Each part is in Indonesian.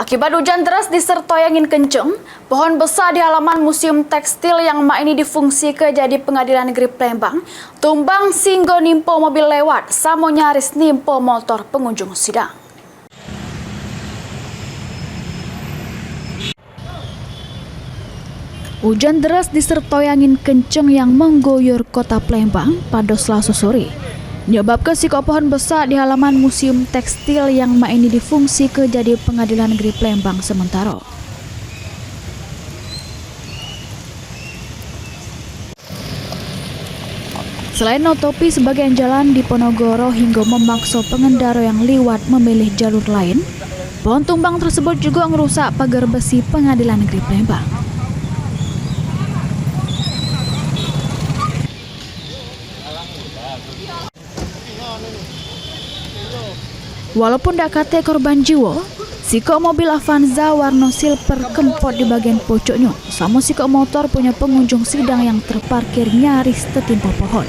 Akibat hujan deras disertai angin kencang, pohon besar di halaman Museum Tekstil yang mak ini difungsikan jadi Pengadilan Negeri Palembang, tumbang singgo nimpo mobil lewat, samo nyaris nimpo motor pengunjung sidang. Hujan deras disertai angin kencang yang mengguyur kota Palembang pada Selasa sore. Menyebabkan sikap pohon besar di halaman Museum Tekstil yang mak ini difungsikan jadi Pengadilan Negeri Palembang sementara. Selain nutupi sebagian jalan di Ponorogo hingga memaksa pengendara yang lewat memilih jalur lain, pohon tumbang tersebut juga merusak pagar besi Pengadilan Negeri Palembang. Walaupun tak kate korban jiwa, siko mobil Avanza warna silver kempot di bagian pojoknya, sama siko motor punya pengunjung sidang yang terparkir nyaris tertimpa pohon.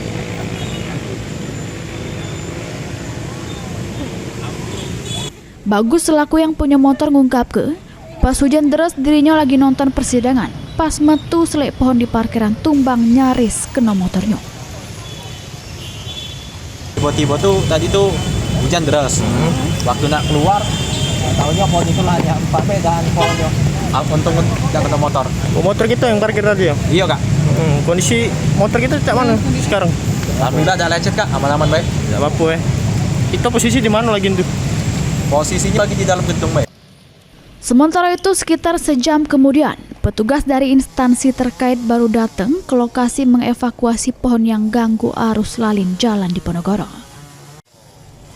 Bagus selaku yang punya motor ngungkap ke, pas hujan deras dirinya lagi nonton persidangan, pas metu selek pohon di parkiran tumbang nyaris kena motornya. Tiba-tiba tuh tadi tuh hujan deras. Waktu nak keluar, tahunya pohon itu lah yang dan pohonnya. Untung tidak kena motor. Motor kita yang parkir tadi ya? Iya kak. Kondisi motor kita cak mana sekarang? Alhamdulillah ada lecet kak, aman-aman baik. Tidak apa-apa ya. Kita posisi di mana lagi tuh? Posisinya lagi di dalam gedung baik. Sementara itu sekitar sejam kemudian, petugas dari instansi terkait baru datang ke lokasi mengevakuasi pohon yang ganggu arus lalin jalan di Ponorogo.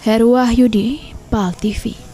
Heru Wahyudi, PAL TV.